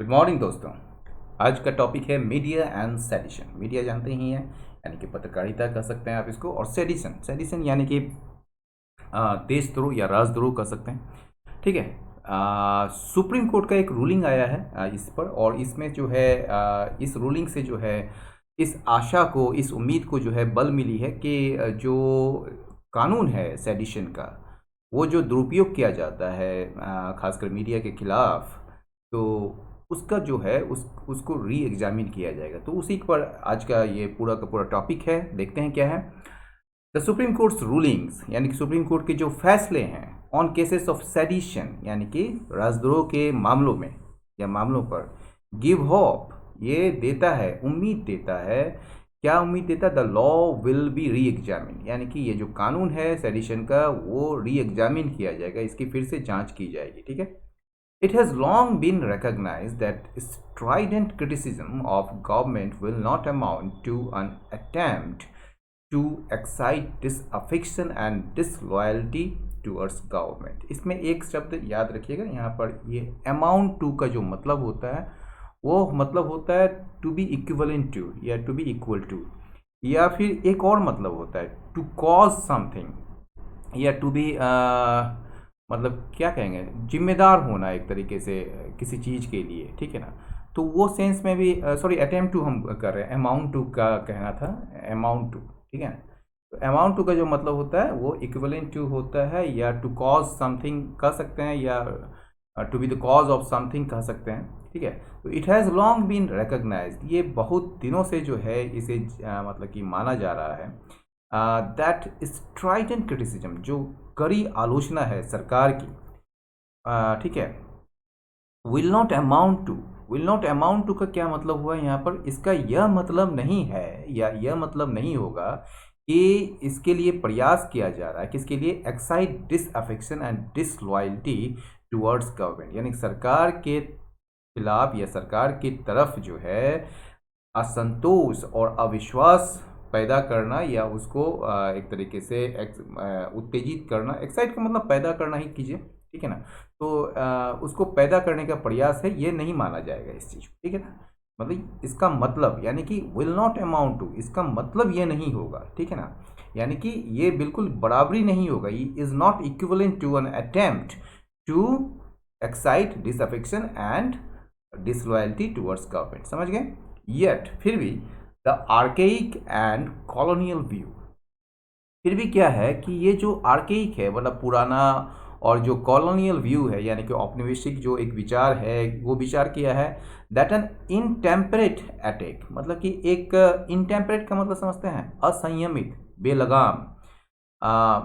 Good morning दोस्तों। आज का टॉपिक है मीडिया एंड सेडिशन। मीडिया जानते ही हैं, यानी कि पत्रकारिता कह सकते हैं आप इसको, और सेडिशन सेडिशन यानी कि देशद्रोह या राजद्रोह कह सकते हैं। ठीक है। सुप्रीम कोर्ट का एक रूलिंग आया है इस पर, और इसमें जो है इस रूलिंग से जो है इस आशा को, इस उम्मीद को जो है बल मिली है कि जो कानून है सेडिशन का, वो जो दुरुपयोग किया जाता है खासकर मीडिया के खिलाफ, तो उसका जो है उसको री एग्जामिन किया जाएगा। तो उसी पर आज का ये पूरा का पूरा टॉपिक है। देखते हैं क्या है। द सुप्रीम कोर्ट्स रूलिंग्स, यानी कि सुप्रीम कोर्ट के जो फैसले हैं ऑन केसेस ऑफ सेडिशन, यानी कि राजद्रोह के मामलों में या मामलों पर, गिव होप, ये देता है, उम्मीद देता है। क्या उम्मीद देता है? द लॉ विल बी री एग्जामिन, यानी कि ये जो कानून है सेडिशन का वो री एग्जामिन किया जाएगा, इसकी फिर से जांच की जाएगी। ठीक है। It has long been recognized that strident criticism of government will not amount to an attempt to excite disaffection and disloyalty towards government। इसमें एक शब्द याद रखिएगा, यहाँ पर ये amount to का जो मतलब होता है वो मतलब होता है to be equivalent to या to be equal to, या फिर एक और मतलब होता है to cause something या to be मतलब क्या कहेंगे, जिम्मेदार होना एक तरीके से किसी चीज़ के लिए। ठीक है ना। तो वो सेंस में भी सॉरी अटेम्प्ट टू हम कर रहे हैं, अमाउंट टू का कहना था, अमाउंट टू। ठीक है ना। तो अमाउंट टू का जो मतलब होता है वो इक्विवेलेंट टू होता है, या टू कॉज समथिंग कह सकते हैं, या to be the cause of something कह सकते हैं। ठीक है। तो it has long been recognised, ये बहुत दिनों से जो है इसे मतलब कि माना जा रहा है दैट स्ट्राइडेंट क्रिटिसिज्म, जो कड़ी आलोचना है सरकार की, ठीक है, will not amount to. Will not amount to का क्या मतलब हुआ यहाँ पर? इसका यह मतलब नहीं है या यह मतलब नहीं होगा कि इसके लिए प्रयास किया जा रहा है, किसके लिए? Excite disaffection and disloyalty towards government, यानी सरकार के खिलाफ या सरकार की तरफ जो है असंतोष और अविश्वास पैदा करना, या उसको एक तरीके से उत्तेजित करना। एक्साइट का मतलब पैदा करना ही कीजिए। ठीक है ना। तो उसको पैदा करने का प्रयास है, ये नहीं माना जाएगा इस चीज़ को। ठीक है ना। मतलब इसका मतलब यानी कि विल नॉट अमाउंट टू, इसका मतलब ये नहीं होगा। ठीक है ना। यानी कि ये बिल्कुल बराबरी नहीं होगा, ये is not equivalent to an attempt to excite disaffection and disloyalty towards government. समझ गए? येट फिर भी the archaic and colonial view, फिर भी क्या है कि ये जो आर्केइक है मतलब पुराना, और जो कॉलोनियल व्यू है यानी कि औपनिवेशिक जो एक विचार है, वो विचार किया है दैट एन इनटेम्परेट अटैक, मतलब कि एक इनटेम्परेट का मतलब समझते हैं असंयमित, बेलगाम,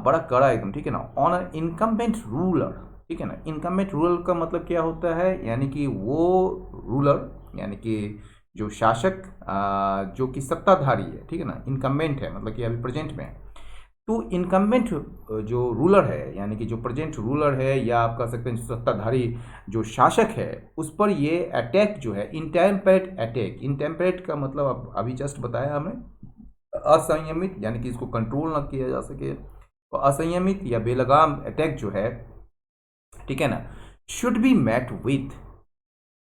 बड़ा कड़ा एकदम। ठीक है ना। On an incumbent ruler. ठीक है ना। इनकम्बेंट रूलर का मतलब क्या होता है? यानी कि वो रूलर यानी कि जो शासक जो कि सत्ताधारी है। ठीक है ना। इनकम्बेंट है मतलब कि अभी प्रेजेंट में है। तो इनकम्बेंट जो रूलर है यानी कि जो प्रेजेंट रूलर है, या आप कह सकते हैं जो सत्ताधारी जो शासक है, उस पर ये अटैक जो है इनटेम्परेट अटैक। इनटेम्परेट का मतलब अब अभी जस्ट बताया हमने, असंयमित यानी कि इसको कंट्रोल ना किया जा सके, तो असंयमित या बेलगाम अटैक जो है, ठीक है ना, शुड बी मेट विथ,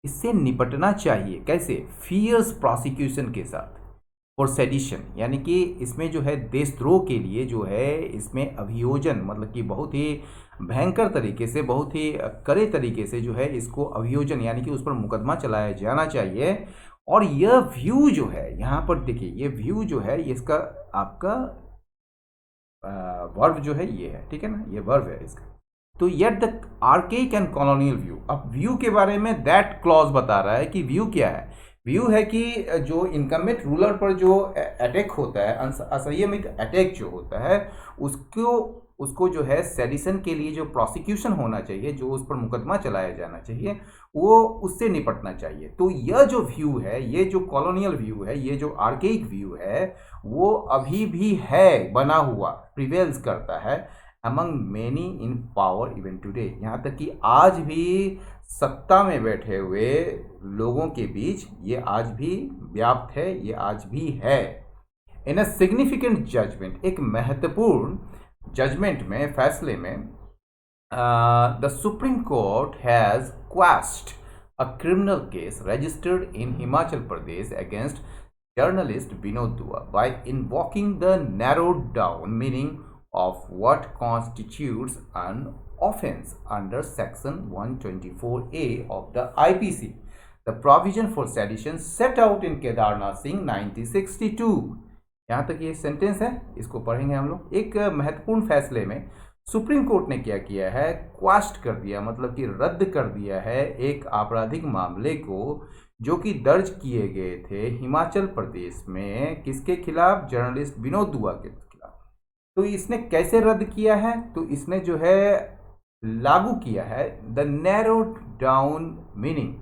इससे निपटना चाहिए। कैसे? फियर्स प्रोसिक्यूशन के साथ फॉर सेडिशन, यानी कि इसमें जो है देशद्रोह के लिए जो है इसमें अभियोजन, मतलब कि बहुत ही भयंकर तरीके से, बहुत ही कड़े तरीके से जो है इसको अभियोजन यानी कि उस पर मुकदमा चलाया जाना चाहिए। और यह व्यू जो है यहाँ पर देखिए, ये व्यू जो है इसका आपका वर्ब जो है ये है। ठीक है ना। ये वर्ब है इसका। तो yet the archaic and colonial view, अब व्यू के बारे में दैट क्लॉज बता रहा है कि व्यू क्या है। व्यू है कि जो इनकम्बेंट रूलर पर जो अटैक होता है, असंयमित अटैक जो होता है, उसको जो है सेडिशन के लिए जो प्रोसिक्यूशन होना चाहिए, जो उस पर मुकदमा चलाया जाना चाहिए, वो उससे निपटना चाहिए। तो यह जो व्यू है, ये जो कॉलोनियल व्यू है, ये जो आर्केइक व्यू है, वो अभी भी है, बना हुआ, प्रिवेल्स करता है among many in power even today, यहाँ तक कि आज भी सत्ता में बैठे हुए लोगों के बीच ये आज भी व्याप्त है, ये आज भी है। इन अ सिग्निफिकेंट जजमेंट, एक महत्वपूर्ण जजमेंट में, फैसले में, the Supreme Court has quashed a criminal case registered in Himachal Pradesh against journalist Vinod Dua by invoking the narrowed down meaning of what constitutes an offense under section 124A of the IPC, the provision for sedition set out in Kedarnath Singh 1962। यहाँ तक ये sentence है, इसको पढ़ेंगे हम लोग। एक महत्वपूर्ण फैसले में सुप्रीम कोर्ट ने क्या किया है, क्वाश्ड कर दिया, मतलब कि रद्द कर दिया है एक आपराधिक मामले को जो कि दर्ज किए गए थे हिमाचल प्रदेश में, किसके खिलाफ, जर्नलिस्ट विनोद दुआ के खिलाफ। तो इसने कैसे रद्द किया है, तो इसने जो है लागू किया है द नैरोड डाउन मीनिंग,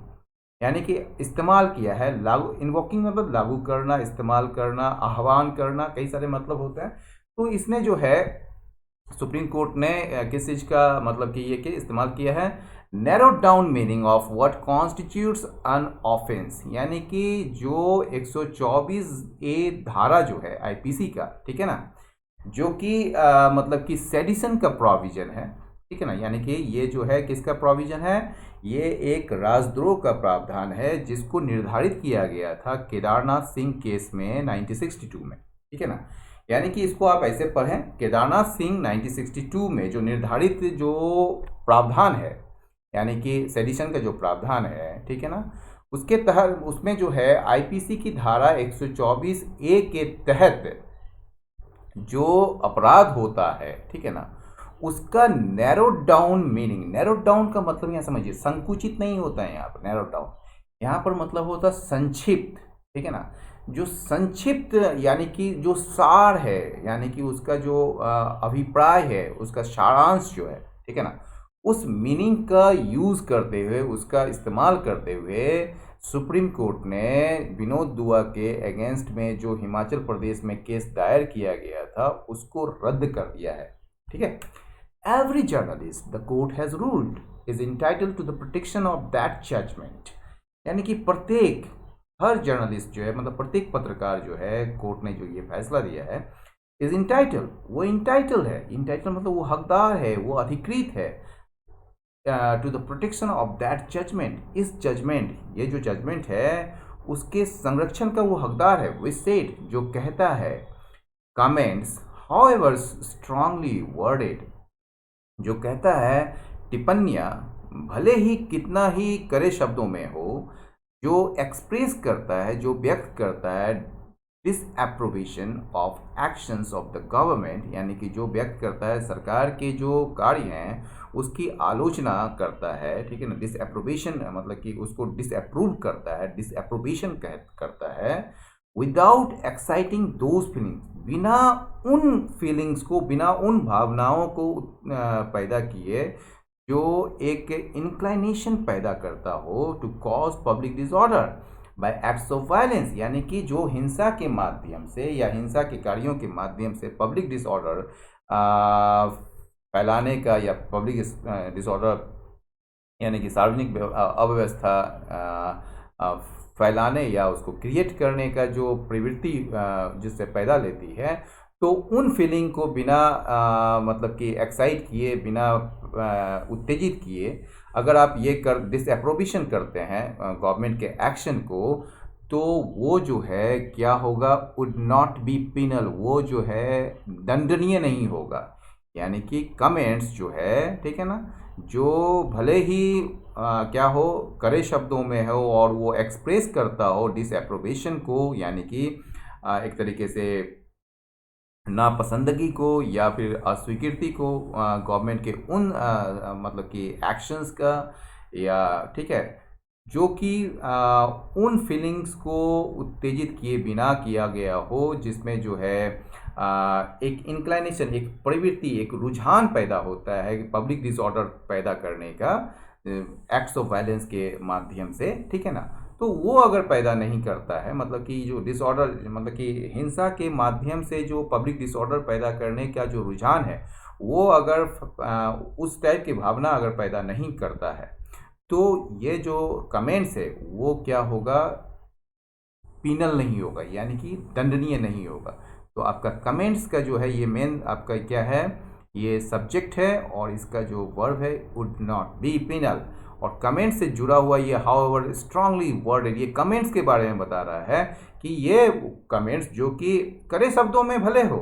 यानी कि इस्तेमाल किया है, लागू, इन्वोकिंग मतलब लागू करना, इस्तेमाल करना, आह्वान करना, कई सारे मतलब होते हैं। तो इसने जो है सुप्रीम कोर्ट ने किस चीज़ का मतलब कि ये कि इस्तेमाल किया है narrowed down meaning of what constitutes an offence, यानी कि जो 124A धारा जो है आईपीसी का, ठीक है ना, जो कि मतलब कि सेडिशन का प्रोविजन है, ठीक है ना, यानी कि ये जो है किसका प्रोविजन है, ये एक राजद्रोह का प्रावधान है जिसको निर्धारित किया गया था केदारनाथ सिंह केस में 1962 में, ठीक है ना। यानी कि इसको आप ऐसे पढ़ें, केदारनाथ सिंह 1962 में जो निर्धारित जो प्रावधान है, यानी कि सेडिशन का जो प्रावधान है, ठीक है ना, उसके तहत उसमें जो है आईपीसी की धारा 124A के तहत जो अपराध होता है, ठीक है ना, उसका narrowed down meaning, narrowed down का मतलब यहाँ समझिए संकुचित नहीं होता है यहाँ पर, नैरोड डाउन यहाँ पर मतलब होता संक्षिप्त, ठीक है ना, जो संक्षिप्त यानी कि जो सार है, यानी कि उसका जो अभिप्राय है, उसका सारांश जो है, ठीक है ना, उस मीनिंग का यूज़ करते हुए, उसका इस्तेमाल करते हुए सुप्रीम कोर्ट ने विनोद दुआ के अगेंस्ट में जो हिमाचल प्रदेश में केस दायर किया गया था उसको रद्द कर दिया है, ठीक है। Every journalist the court has ruled is entitled to the protection of that judgment, यानी कि प्रत्येक, हर जर्नलिस्ट जो है, मतलब प्रत्येक पत्रकार जो है, कोर्ट ने जो ये फैसला दिया है, इज इंटाइटल, वो इंटाइटल है, इंटाइटल मतलब वो हकदार है, वो अधिकृत है, to the protection of that judgment, इस जजमेंट, ये जो जजमेंट है उसके संरक्षण का वो हकदार है। विच सेड, जो कहता है, कमेंट्स हाउएवर स्ट्रांगली वर्डेड, जो कहता है टिप्पणियाँ भले ही कितना ही कड़े शब्दों में हो, जो एक्सप्रेस करता है, जो व्यक्त करता है disapprobation of actions of the government, यानी कि जो व्यक्त करता है सरकार के जो कार्य हैं उसकी आलोचना करता है, ठीक है ना, डिसएप्रोवेशन मतलब कि उसको डिसअप्रूव करता है, डिसएप्रोवेशन करता है, विदाउट एक्साइटिंग दोज फीलिंग्स, बिना उन फीलिंग्स को, बिना उन भावनाओं को पैदा किए जो एक इंक्लाइनेशन पैदा करता हो to cause public disorder by acts of violence, यानी कि जो हिंसा के माध्यम से या हिंसा के कार्यों के माध्यम से पब्लिक डिसऑर्डर फैलाने का, या पब्लिक डिसऑर्डर यानी कि सार्वजनिक अव्यवस्था फैलाने या उसको क्रिएट करने का जो प्रवृत्ति जिससे पैदा लेती है, तो उन फीलिंग को बिना मतलब कि एक्साइट किए, बिना उत्तेजित किए, अगर आप ये डिसएप्रोबेशन करते हैं गवर्नमेंट के एक्शन को, तो वो जो है क्या होगा, वुड नॉट बी पिनल, वो जो है दंडनीय नहीं होगा। यानी कि कमेंट्स जो है, ठीक है ना, जो भले ही क्या हो, कड़े शब्दों में हो और वो एक्सप्रेस करता हो डिसएप्रोबेशन को, यानी कि एक तरीके से नापसंदगी को या फिर अस्वीकृति को गवर्नमेंट के उन मतलब कि एक्शंस का, या ठीक है, जो कि उन फीलिंग्स को उत्तेजित किए बिना किया गया हो, जिसमें जो है एक इंक्लाइनेशन, एक प्रवृत्ति, एक रुझान पैदा होता है पब्लिक डिसऑर्डर पैदा करने का एक्ट्स ऑफ वायलेंस के माध्यम से, ठीक है ना। तो वो अगर पैदा नहीं करता है, मतलब कि जो डिसऑर्डर, मतलब कि हिंसा के माध्यम से जो पब्लिक डिसऑर्डर पैदा करने का जो रुझान है, वो अगर उस टाइप की भावना अगर पैदा नहीं करता है, तो ये जो कमेंट्स है वो क्या होगा, पीनल नहीं होगा, यानी कि दंडनीय नहीं होगा। तो आपका कमेंट्स का जो है ये मेन आपका क्या है, ये सब्जेक्ट है, और इसका जो वर्ब है वुड नॉट बी पिनल, और कमेंट से जुड़ा हुआ ये हाउएवर स्ट्रांगली वर्डेड, ये कमेंट्स के बारे में बता रहा है कि ये कमेंट्स जो कि कड़े शब्दों में भले हो,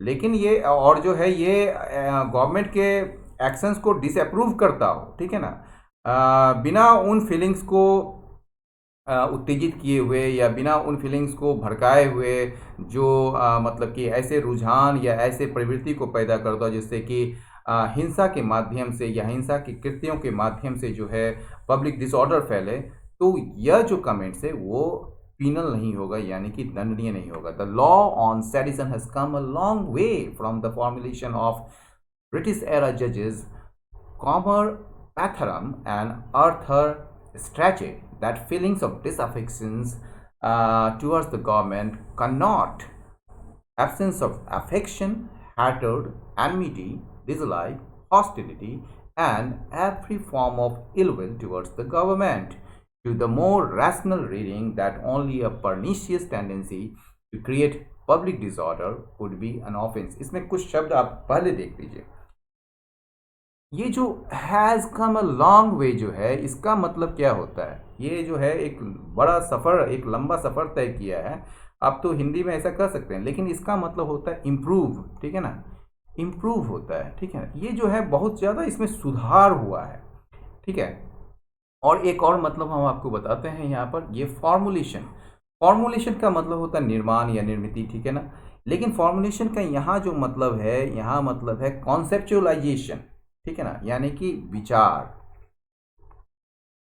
लेकिन ये और जो है ये गवर्नमेंट के एक्शंस को डिसअप्रूव करता हो, ठीक है ना, बिना उन फीलिंग्स को उत्तेजित किए हुए या बिना उन फीलिंग्स को भड़काए हुए, जो मतलब कि ऐसे रुझान या ऐसे प्रवृत्ति को पैदा करता हो जिससे कि हिंसा के माध्यम से या हिंसा के कृत्यों के माध्यम से जो है पब्लिक डिसऑर्डर फैले, तो यह जो कमेंट्स है वो पीनल नहीं होगा, यानी कि दंडनीय नहीं होगा। The law on sedition has come a long way from the formulation of British era जजेस Comer Petheram and Arthur Strachey that feelings of disaffections towards the government cannot, absence of affection, hatred, enmity, dislike, hostility, and every form of ill will towards the government, to the more rational reading that only a pernicious tendency to create public disorder would be an offense। इसमें कुछ शब्द आप पहले देख लीजिए। ये जो has come a long वे जो है, इसका मतलब क्या होता है? ये जो है एक बड़ा सफ़र, एक लंबा सफ़र तय किया है। आप तो हिंदी में ऐसा कर सकते हैं, लेकिन इसका मतलब होता है इम्प्रूव, ठीक है ना, इम्प्रूव होता है, ठीक है। ये जो है बहुत ज़्यादा इसमें सुधार हुआ है, ठीक है। और एक और मतलब हम आपको बताते हैं यहाँ पर, ये फॉर्मुलेशन। फॉर्मुलेशन का मतलब होता है निर्माण या निर्मिति, ठीक है ना, लेकिन फॉर्मुलेशन का यहाँ जो मतलब है, यहाँ मतलब है कॉन्सेप्चुअलाइजेशन, ठीक है ना, यानी कि विचार,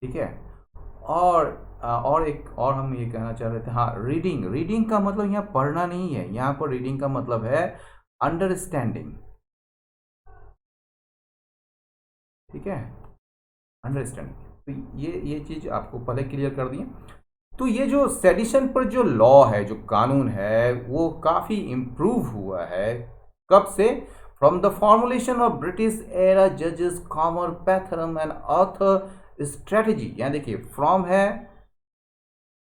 ठीक है। और एक और हम ये कहना चाह रहे थे, हाँ, रीडिंग। रीडिंग का मतलब यहाँ पढ़ना नहीं है, यहाँ पर रीडिंग का मतलब है अंडरस्टैंडिंग, ठीक है, अंडरस्टैंडिंग। तो ये चीज़ आपको पहले क्लियर कर दिए। तो ये जो सेडिशन पर जो लॉ है, जो कानून है, वो काफ़ी इम्प्रूव हुआ है। कब से? From the formulation of British era जजेस Comer Petheram and Arthur strategy. यहाँ देखिए फ्रॉम है,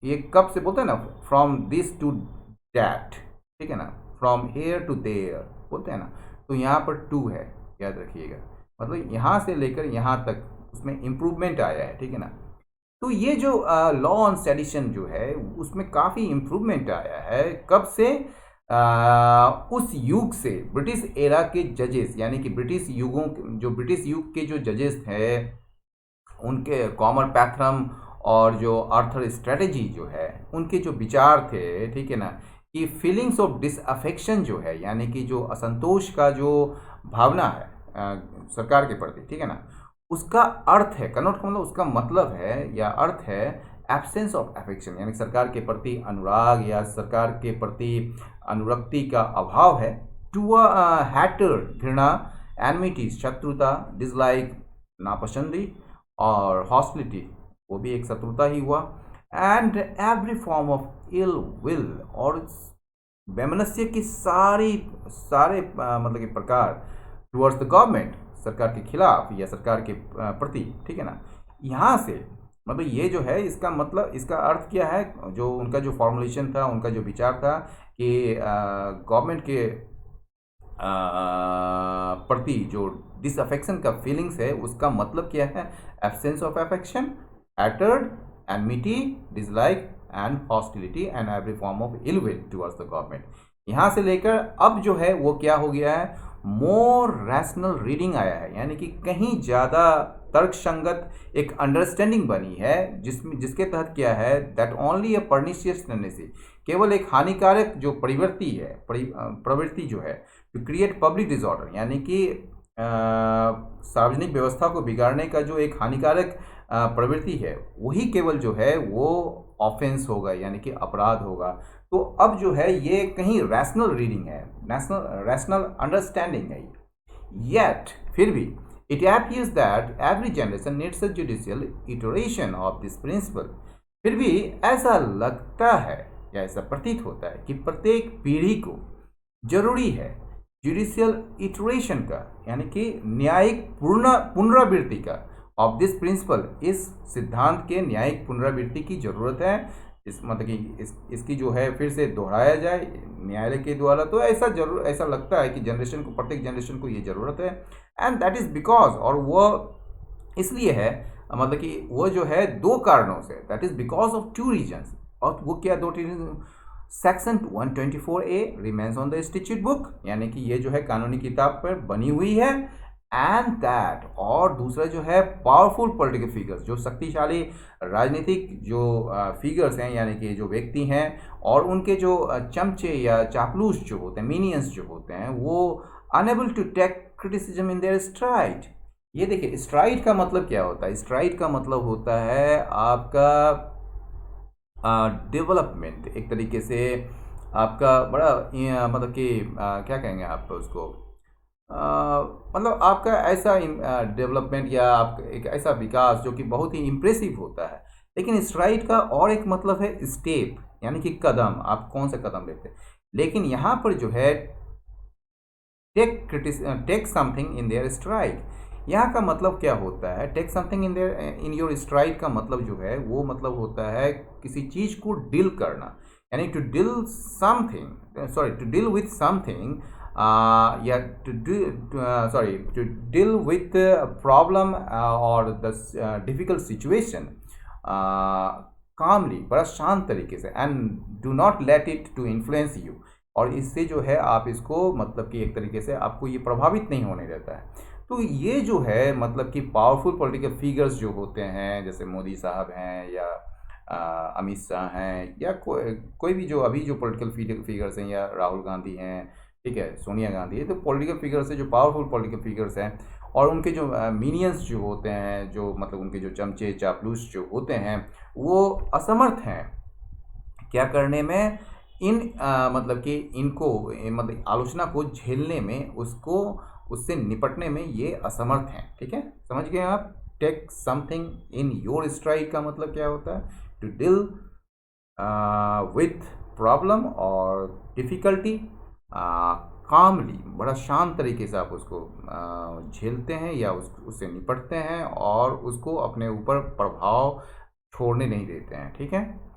ये कब से बोलते हैं ना, फ्रॉम दिस टू दैट, ठीक है ना, फ्रॉम हेयर टू देयर बोलते हैं ना, तो यहाँ पर टू है, याद रखिएगा, मतलब यहाँ से लेकर यहाँ तक उसमें इम्प्रूवमेंट आया है, ठीक है ना। तो ये जो लॉ ऑन सेडिशन जो है उसमें काफ़ी इम्प्रूवमेंट आया है। कब से? उस युग से, ब्रिटिश एरा के जजेस, यानी कि ब्रिटिश युग के जो जजेस थे, उनके कॉमर पैथरम और जो आर्थर स्ट्रेटजी जो है, उनके जो विचार थे, ठीक है ना, कि फीलिंग्स ऑफ डिसअफेक्शन जो है, यानी कि जो असंतोष का जो भावना है सरकार के प्रति, ठीक है ना, उसका अर्थ है, कन्वर्ट का मतलब उसका मतलब है या अर्थ है एब्सेंस ऑफ अफेक्शन, यानी सरकार के प्रति अनुराग या सरकार के प्रति अनुरक्ति का अभाव है। टू हैटर्ड, घृणा, एनमिटी, शत्रुता, डिसलाइक, नापसंदी, और हॉस्टिलिटी, वो भी एक शत्रुता ही हुआ, and every form of ill will, और वैमनस्य की सारे मतलब के प्रकार टुवर्ड्स द गवर्नमेंट, सरकार के खिलाफ या सरकार के प्रति, ठीक है ना। यहाँ से मतलब ये जो है, इसका मतलब, इसका अर्थ क्या है? जो उनका जो फॉर्मुलेशन था, उनका जो विचार था कि गवर्नमेंट के प्रति जो डिसअफेक्शन का फीलिंग्स है, उसका मतलब क्या है? Absence of affection, hatred, enmity, dislike and hostility and every form of ill will towards the government. यहाँ से लेकर अब जो है वो क्या हो गया है? मोर रैशनल रीडिंग आया है, यानी कि कहीं ज़्यादा तर्कसंगत एक अंडरस्टैंडिंग बनी है, जिसके तहत क्या है, that only a pernicious tendency, केवल एक हानिकारक जो प्रवृत्ति जो है, टू क्रिएट पब्लिक डिसऑर्डर, यानी कि सार्वजनिक व्यवस्था को बिगाड़ने का जो एक हानिकारक प्रवृत्ति है, वही केवल जो है वो ऑफेंस होगा, यानी कि अपराध होगा। तो अब जो है ये कहीं रैशनल रीडिंग है, रैशनल अंडरस्टैंडिंग है। येट फिर भी it appears that every generation needs a judicial iteration of this principle. फिर भी ऐसा लगता है या ऐसा प्रतीत होता है कि प्रत्येक पीढ़ी को जरूरी है जुडिशियल इटरेशन का, यानी कि न्यायिक पुनरावृत्ति का, ऑफ दिस प्रिंसिपल, इस सिद्धांत के न्यायिक पुनरावृत्ति की जरूरत है। इस मतलब कि इसकी जो है फिर से दोहराया जाए न्यायालय के द्वारा। तो ऐसा लगता है कि जनरेशन को, प्रत्येक जनरेशन को ये ज़रूरत है। एंड दैट इज़ बिकॉज, और वो इसलिए है मतलब कि वो जो है दो कारणों से, that is because of two reasons. और वो क्या दो reason? Section 124A remains on the statute book, यानी कि ये जो है कानूनी किताब पर बनी हुई है। एंड दैट, और दूसरा जो है पावरफुल पॉलिटिकल फिगर्स, जो शक्तिशाली राजनीतिक जो फिगर्स हैं, यानी कि जो व्यक्ति हैं, और उनके जो चमचे या चापलूस जो होते हैं, मिनियंस जो होते हैं, वो unable to take criticism in their stride. ये देखिए, स्ट्राइड का मतलब क्या होता है? स्ट्राइड का मतलब होता है आपका डेवलपमेंट, एक तरीके से आपका बड़ा मतलब कि क्या कहेंगे आप उसको, मतलब आपका ऐसा डेवलपमेंट या आप एक ऐसा विकास जो कि बहुत ही इम्प्रेसिव होता है। लेकिन स्ट्राइड का और एक मतलब है स्टेप, यानी कि कदम, आप कौन सा कदम लेते हैं। लेकिन यहाँ पर जो है take something in their stride, यहाँ का मतलब क्या होता है? Take something in their in your stride का मतलब जो है वो मतलब होता है किसी चीज को डील करना, यानी to deal something, sorry to deal with something, या टू डील विथ प्रॉब्लम और द डिफिकल्ट सिचुएशन कामली, बड़ा शांत तरीके से, and do not let it to influence you, और इससे जो है आप इसको मतलब कि एक तरीके से आपको ये प्रभावित नहीं होने देता है। तो ये जो है मतलब कि पावरफुल पॉलिटिकल फिगर्स जो होते हैं, जैसे मोदी साहब हैं या अमित शाह हैं, या कोई भी जो अभी जो पॉलिटिकल फिगर्स हैं, या राहुल गांधी हैं, ठीक है, सोनिया गांधी है, तो पॉलिटिकल फिगर्स है जो पावरफुल पॉलिटिकल फिगर्स हैं, और उनके जो मिनियंस जो होते हैं, जो मतलब उनके जो चमचे चापलूस जो होते हैं, वो असमर्थ हैं क्या करने में, इन मतलब कि इनको मतलब आलोचना को झेलने में, उसको उससे निपटने में ये असमर्थ हैं। ठीक है, समझ गए आप? Take something in your stride का मतलब क्या होता है? टू डील विथ प्रॉब्लम और डिफ़िकल्टी कामली, बड़ा शांत तरीके से आप उसको झेलते हैं या उससे निपटते हैं, और उसको अपने ऊपर प्रभाव छोड़ने नहीं देते हैं। ठीक है,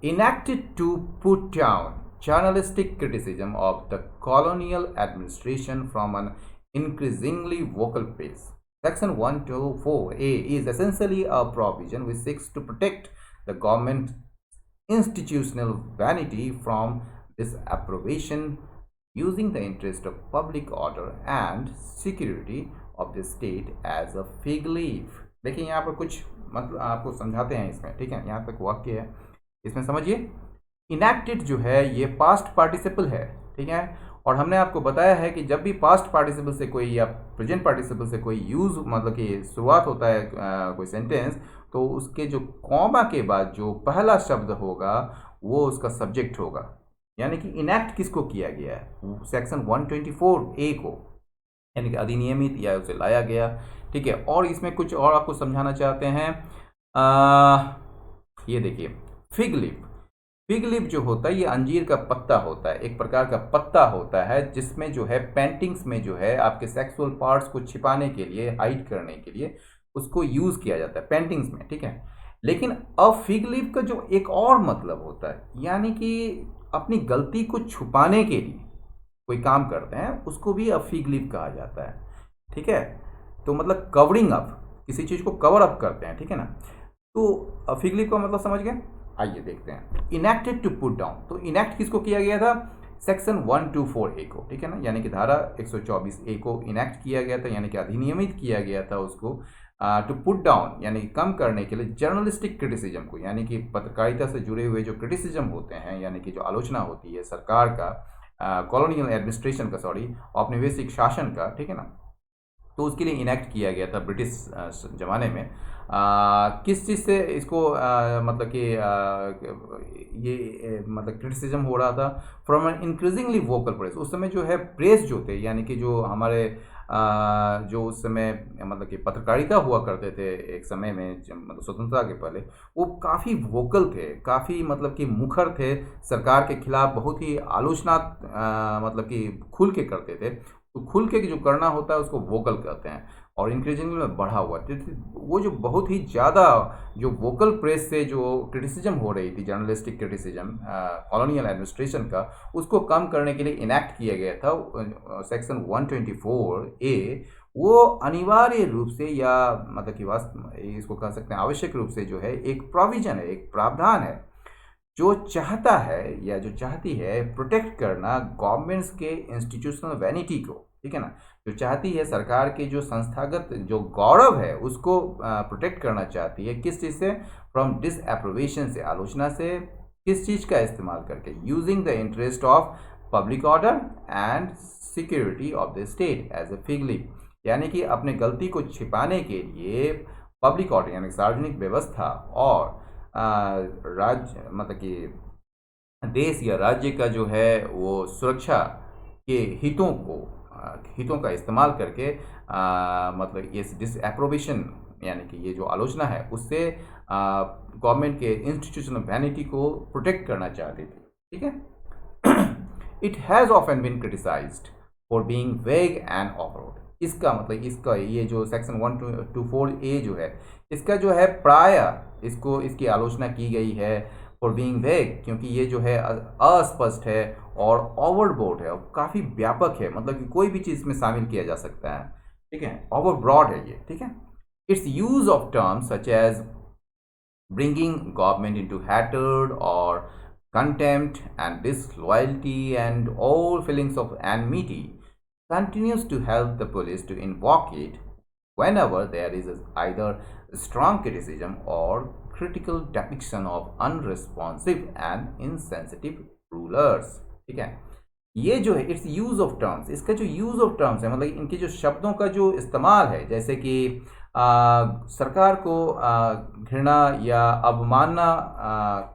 enacted to put down journalistic criticism of the colonial administration from an increasingly vocal press. Section 124A is essentially a provision which seeks to protect the government's institutional vanity from disapprobation, using the interest of public order and security of the state as a fig leaf. देखिए यहाँ पर कुछ मतलब आपको समझाते हैं इसमें। ठीक है, यहाँ तक वाक्य है, इसमें समझिए। इनैक्टेड जो है ये पास्ट पार्टिसिपल है। ठीक है, और हमने आपको बताया है कि जब भी पास्ट पार्टिसिपल से कोई या प्रेजेंट पार्टिसिपल से कोई यूज मतलब कि शुरुआत होता है कोई सेंटेंस, तो उसके जो कॉमा के बाद जो पहला शब्द होगा वो उसका सब्जेक्ट होगा। यानी कि इनैक्ट किसको किया गया है? सेक्शन 124A को, यानी कि अधिनियमित या उसे लाया गया। ठीक है, और इसमें कुछ और आपको समझाना चाहते हैं। ये देखिए, फिग लीफ। फिग लीफ जो होता है ये अंजीर का पत्ता होता है, एक प्रकार का पत्ता होता है, जिसमें जो है पेंटिंग्स में जो है आपके सेक्सुअल पार्ट्स को छिपाने के लिए, हाइड करने के लिए उसको यूज किया जाता है पेंटिंग्स में। ठीक है, लेकिन अब फिग लीफ का जो एक और मतलब होता है, यानी कि अपनी गलती को छुपाने के लिए कोई काम करते हैं, उसको भी अब फिग लीफ कहा जाता है। ठीक है, तो मतलब कवरिंग अप, किसी चीज को कवर अप करते हैं। ठीक है ना, तो फिग लीफ का मतलब समझ गए? आइए देखते हैं। इनैक्टेड टू पुट डाउन, तो इनैक्ट किसको किया गया था? सेक्शन 124A को। ठीक है ना, यानी कि धारा 124A को इनैक्ट किया गया था, यानी कि अधिनियमित किया गया था उसको टू पुट डाउन, यानी कि कम करने के लिए जर्नलिस्टिक क्रिटिसिज्म को, यानी कि पत्रकारिता से जुड़े हुए जो क्रिटिसिज्म होते हैं, यानी कि जो आलोचना होती है सरकार का, कॉलोनियल एडमिनिस्ट्रेशन का, सॉरी, औपनिवेशिक शासन का। ठीक है ना, तो उसके लिए इनैक्ट किया गया था ब्रिटिश ज़माने में। किस चीज़ से इसको मतलब कि ये मतलब क्रिटिसिज्म हो रहा था? From an increasingly vocal press. उस समय जो है प्रेस जो थे, यानी कि जो हमारे जो उस समय मतलब कि पत्रकारिता हुआ करते थे एक समय में, मतलब स्वतंत्रता के पहले, वो काफ़ी वोकल थे, काफ़ी मतलब कि मुखर थे, सरकार के खिलाफ बहुत ही आलोचना मतलब कि खुल के करते थे। तो खुल के जो करना होता है उसको वोकल कहते हैं, और इंक्रीजिंगली में बढ़ा हुआ। वो जो बहुत ही ज़्यादा जो वोकल प्रेस से जो क्रिटिसिज्म हो रही थी, जर्नलिस्टिक क्रिटिसिज्म कॉलोनियल एडमिनिस्ट्रेशन का, उसको कम करने के लिए इनैक्ट किया गया था सेक्शन 124A, वो अनिवार्य रूप से या मतलब कि वास्तव इसको कह सकते हैं आवश्यक रूप से जो है एक प्रोविजन है, एक प्रावधान है जो चाहता है या जो चाहती है प्रोटेक्ट करना गवर्नमेंट्स के इंस्टीट्यूशनल वैनिटी को, ठीक है ना। जो चाहती है सरकार के जो संस्थागत जो गौरव है उसको प्रोटेक्ट करना चाहती है, किस चीज़ से, फ्रॉम डिसअप्रोवेशन से, आलोचना से, किस चीज़ का इस्तेमाल करके, using the interest of public order and security of the state as a fig leaf, यानी कि अपने गलती को छिपाने के लिए पब्लिक ऑर्डर यानी सार्वजनिक व्यवस्था और राज्य मतलब कि देश या राज्य का जो है वो सुरक्षा के हितों का इस्तेमाल करके मतलब ये डिसअप्रोवेशन यानी कि ये जो आलोचना है उससे गवर्नमेंट के इंस्टीट्यूशनल वैनिटी को प्रोटेक्ट करना चाहती थी, ठीक है। It has often been criticised for being vague and overbroad, इसका मतलब इसका ये जो सेक्शन 124A जो है इसका जो है प्राय इसकी आलोचना की गई है फॉर बीइंग वेग, क्योंकि ये जो है अस्पष्ट है और ओवरबोर्ड है और काफ़ी व्यापक है, मतलब कि कोई भी चीज़ इसमें शामिल किया जा सकता है, ठीक है। ओवर ब्रॉड है ये, ठीक है। Its use of terms such as bringing government into hatred or contempt and disloyalty and all feelings of enmity continues to help the police to invoke it whenever there is either strong criticism or critical depiction of unresponsive and insensitive rulers, ठीक है। ये जो है its use of terms, इसका जो use of terms है मतलब इनके जो शब्दों का जो इस्तेमाल है, जैसे कि सरकार को घृणा या अवमानना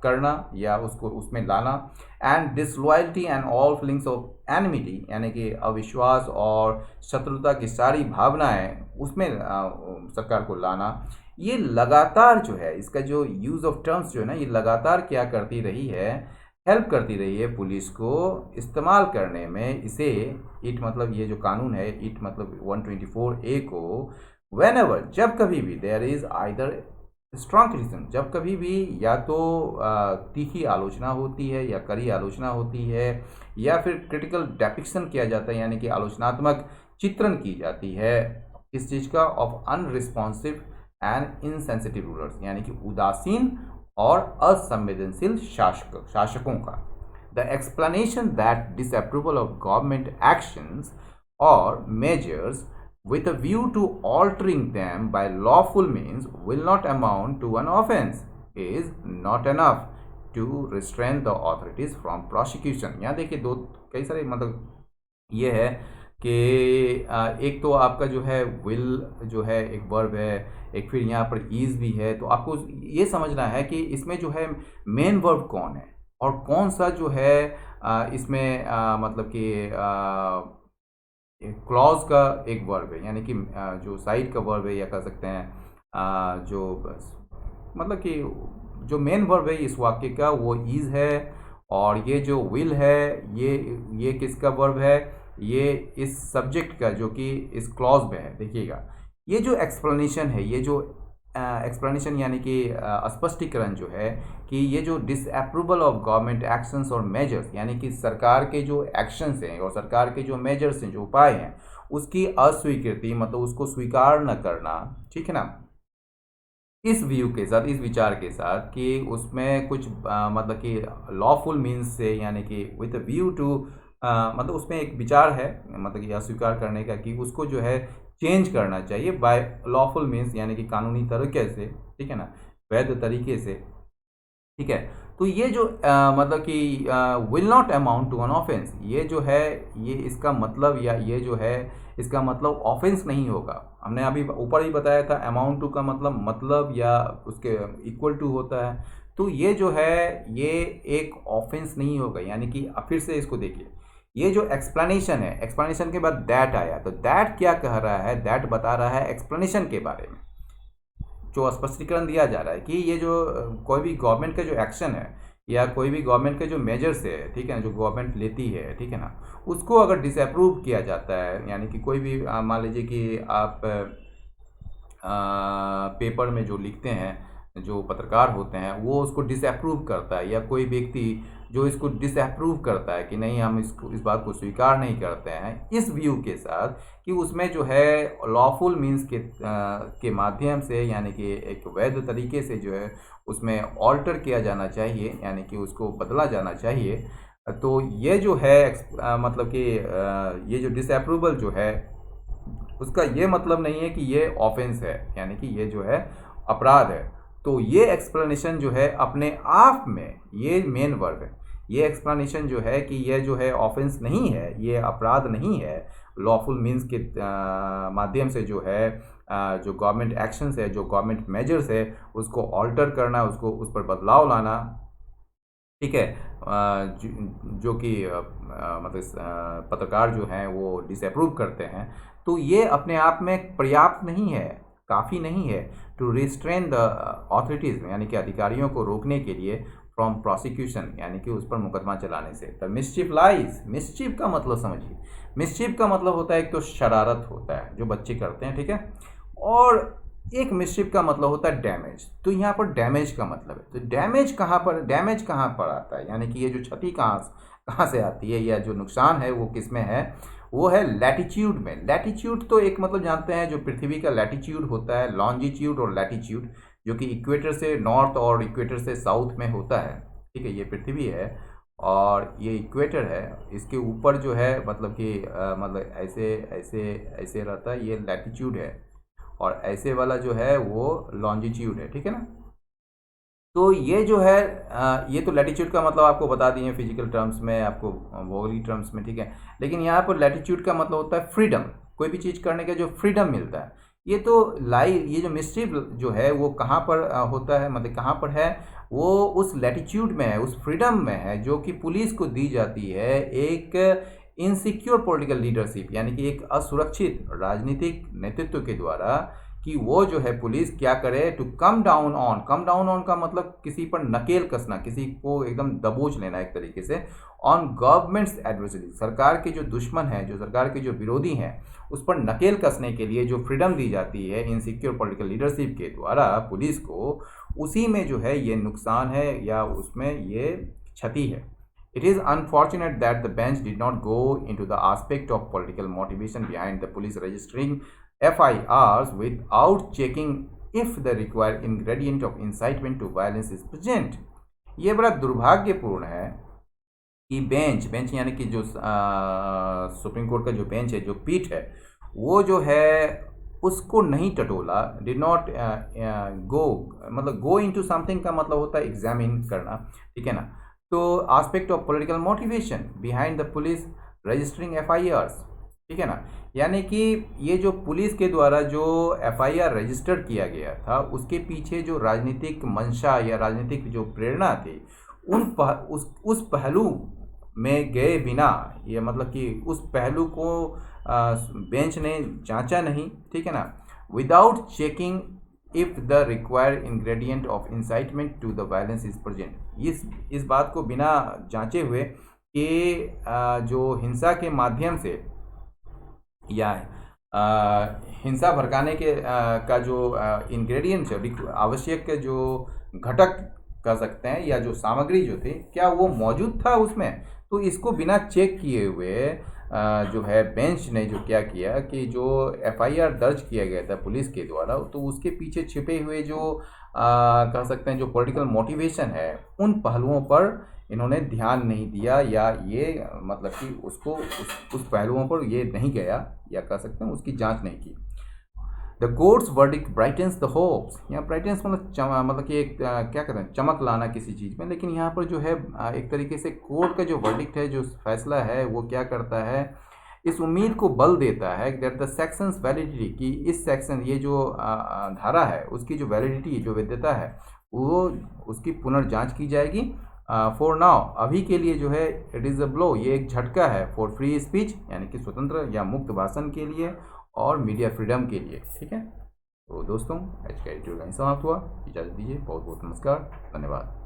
करना या उसको उसमें लाना, and disloyalty and all feelings of enmity यानी कि अविश्वास और शत्रुता की सारी भावनाएं उसमें सरकार को लाना, ये लगातार जो है इसका जो यूज़ ऑफ टर्म्स जो है ना ये लगातार क्या करती रही है, हेल्प करती रही है पुलिस को इस्तेमाल करने में इसे। इट मतलब ये जो कानून है, इट मतलब 124A को whenever जब कभी भी there is either strong criticism, जब कभी भी या तो तीखी आलोचना होती है या कड़ी आलोचना होती है या फिर क्रिटिकल डेपिक्शन किया जाता है यानी कि आलोचनात्मक चित्रण की जाती है इस चीज़ का of unresponsive and insensitive rulers यानी कि उदासीन और असंवेदनशील शासकों का। The explanation that disapproval of government actions और measures with a view to altering them by lawful means will not amount to an offense is not enough to restrain the authorities from prosecution। यहाँ देखिए दो कई सारे मतलब ये है कि एक तो आपका जो है विल जो है एक वर्ब है, एक फिर यहाँ पर ईज भी है, तो आपको ये समझना है कि इसमें जो है मेन वर्ब कौन है और कौन सा जो है इसमें मतलब कि क्लॉज का एक वर्ब है यानी कि जो साइड का वर्ब है या कह सकते हैं जो मतलब कि जो मेन वर्ब है इस वाक्य का वो इज है, और ये जो विल है ये किसका वर्ब है, ये इस सब्जेक्ट का जो कि इस क्लॉज में है। देखिएगा ये जो एक्सप्लेनेशन है, ये जो एक्सप्लेनेशन यानी कि स्पष्टीकरण जो है कि ये जो डिसअप्रूवल ऑफ गवर्नमेंट एक्शंस और मेजर्स यानी कि सरकार के जो एक्शंस हैं और सरकार के जो मेजर्स हैं जो उपाय हैं उसकी अस्वीकृति मतलब उसको स्वीकार न करना, ठीक है ना, इस व्यू के साथ इस विचार के साथ कि उसमें कुछ मतलब कि लॉफुल मीन्स से यानी कि विद व्यू टू मतलब उसमें एक विचार है मतलब कि अस्वीकार करने का कि उसको जो है चेंज करना चाहिए बाय लॉफुल मीन्स यानी कि कानूनी तरीके से, ठीक है ना, वैध तरीके से, ठीक है। तो ये जो मतलब कि will not amount to an offence, ये जो है ये इसका मतलब या ये जो है इसका मतलब ऑफेंस नहीं होगा। हमने अभी ऊपर ही बताया था अमाउंट टू का मतलब या उसके इक्वल टू होता है, तो ये जो है ये एक ऑफेंस नहीं होगा। यानी कि फिर से इसको देखिए, ये जो एक्सप्लेनेशन है, एक्सप्लेनेशन के बाद दैट आया, तो दैट क्या कह रहा है, दैट बता रहा है एक्सप्लेनेशन के बारे में, जो स्पष्टीकरण दिया जा रहा है कि ये जो कोई भी गवर्नमेंट का जो एक्शन है या कोई भी गवर्नमेंट के जो मेजर्स है, ठीक है ना, जो गवर्नमेंट लेती है, ठीक है ना, उसको अगर डिसअप्रूव किया जाता है यानी कि कोई भी मान लीजिए कि आप पेपर में जो लिखते हैं जो पत्रकार होते हैं वो उसको डिसअप्रूव करता है या कोई व्यक्ति जो इसको डिसअप्रूव करता है कि नहीं हम इस बात को स्वीकार नहीं करते हैं, इस व्यू के साथ कि उसमें जो है लॉफुल मीन्स के माध्यम से, यानी कि एक वैध तरीके से जो है उसमें ऑल्टर किया जाना चाहिए, यानी कि उसको बदला जाना चाहिए। तो ये जो है मतलब कि ये जो डिसअप्रूवल जो है उसका ये मतलब नहीं है कि ये ऑफेंस है, यानी कि ये जो है अपराध है। तो ये एक्सप्लेनेशन जो है अपने आप में, ये मेन वर्ड है, ये एक्सप्लेनेशन जो है कि ये जो है ऑफेंस नहीं है, ये अपराध नहीं है, लॉफुल मीन्स के माध्यम से जो है जो गवर्नमेंट एक्शंस है, जो गवर्नमेंट मेजर्स है, उसको ऑल्टर करना, उसको उस पर बदलाव लाना, ठीक है, जो कि मतलब पत्रकार जो हैं वो डिसअप्रूव करते हैं। तो ये अपने आप में पर्याप्त नहीं है, काफ़ी नहीं है टू रिस्ट्रेन द ऑथोरिटीज़, यानी कि अधिकारियों को रोकने के लिए फ्रॉम प्रोसिक्यूशन, यानी कि उस पर मुकदमा चलाने से। द मिस्चिफ लाइज, मिस्चिफ का मतलब समझिए, मिस्चिफ का मतलब होता है एक तो शरारत होता है जो बच्चे करते हैं, ठीक है, और एक मिस्चिफ का मतलब होता है डैमेज। तो यहाँ पर डैमेज का मतलब है, तो डैमेज कहाँ पर आता है, यानी कि ये जो क्षति कहाँ से आती है, या जो नुकसान है वो किस में है, वो है लैटिट्यूड में। लैटिट्यूड तो एक मतलब जानते हैं जो पृथ्वी का लैटिट्यूड होता है, लॉन्जिट्यूड और लैटिट्यूड, जो कि इक्वेटर से नॉर्थ और इक्वेटर से साउथ में होता है, ठीक है। ये पृथ्वी है और ये इक्वेटर है, इसके ऊपर जो है मतलब कि मतलब ऐसे ऐसे ऐसे रहता है, ये लैटिट्यूड है, और ऐसे वाला जो है वो लॉन्जिट्यूड है, ठीक है ना। तो ये जो है ये तो लैटिट्यूड का मतलब आपको बता दिए फिजिकल टर्म्स में, आपको भौगोलिक टर्म्स में, ठीक है। लेकिन यहाँ पर लैटिट्यूड का मतलब होता है फ्रीडम, कोई भी चीज़ करने का जो फ्रीडम मिलता है। ये तो ये जो मिस्ट्री जो है वो कहाँ पर होता है, मतलब कहाँ पर है, वो उस लैटिट्यूड में है, उस फ्रीडम में है जो कि पुलिस को दी जाती है एक इनसिक्योर पॉलिटिकल लीडरशिप, यानी कि एक असुरक्षित राजनीतिक नेतृत्व के द्वारा, कि वो जो है पुलिस क्या करे, टू कम डाउन ऑन का मतलब किसी पर नकेल कसना, किसी को एकदम दबोच लेना एक तरीके से, ऑन गवर्नमेंट्स एडवर्सरी, सरकार के जो दुश्मन हैं, जो सरकार के जो विरोधी हैं, उस पर नकेल कसने के लिए जो फ्रीडम दी जाती है इनसिक्योर पॉलिटिकल लीडरशिप के द्वारा पुलिस को, उसी में जो है ये नुकसान है या उसमें ये क्षति है। It is unfortunate that the bench did not go into the aspect of political motivation behind the police registering FIRs without checking if the required ingredient of incitement to violence is present। ये बड़ा दुर्भाग्यपूर्ण है कि bench यानी कि जो supreme court का जो बेंच है, जो पीठ है, वो जो है उसको नहीं टटोला, did not go into something का मतलब होता है एग्जामिन करना, ठीक है ना। तो aspect of political motivation behind the police registering FIRs, ठीक है ना, यानी कि ये जो पुलिस के द्वारा जो FIR रजिस्टर किया गया था, उसके पीछे जो राजनीतिक मंशा या राजनीतिक जो प्रेरणा थी, उस पहलू में गए बिना, ये मतलब कि उस पहलू को बेंच ने जांचा नहीं, ठीक है ना, without checking if the required ingredient of incitement to the violence is present. इस बात को बिना जांचे हुए कि जो हिंसा के माध्यम से या हिंसा भड़काने के का जो इंग्रेडिएंट्स है, आवश्यक जो घटक कह सकते हैं, या जो सामग्री जो थी, क्या वो मौजूद था उसमें। तो इसको बिना चेक किए हुए जो है बेंच ने जो क्या किया कि जो FIR दर्ज किया गया था पुलिस के द्वारा, तो उसके पीछे छिपे हुए जो कह सकते हैं जो पॉलिटिकल मोटिवेशन है, उन पहलुओं पर इन्होंने ध्यान नहीं दिया, या ये मतलब कि उसको उस पहलुओं पर ये नहीं गया, या कह सकते हैं उसकी जांच नहीं की। The courts verdict brightens the hopes, यहाँ ब्राइटन्स मतलब कि एक क्या कहते हैं, चमक लाना किसी चीज़ में। लेकिन यहाँ पर जो है एक तरीके से कोर्ट का जो वर्डिक्ट है, जो फैसला है, वो क्या करता है, इस उम्मीद को बल देता है दैट द सेक्शंस वैलिडिटी, कि इस सेक्शन, ये जो धारा है, उसकी जो वैलिडिटी, जो वैधता है, वो उसकी पुनर्जांच की जाएगी। फॉर नाउ, अभी के लिए जो है, इट इज़ अ ब्लो, ये एक झटका है, फॉर फ्री स्पीच, यानी कि स्वतंत्र या मुक्त भाषण के लिए, और मीडिया फ्रीडम के लिए, ठीक है। तो दोस्तों, आज का एडिटोरियल यहीं समाप्त हुआ, इजाज़त दीजिए, बहुत बहुत नमस्कार, धन्यवाद।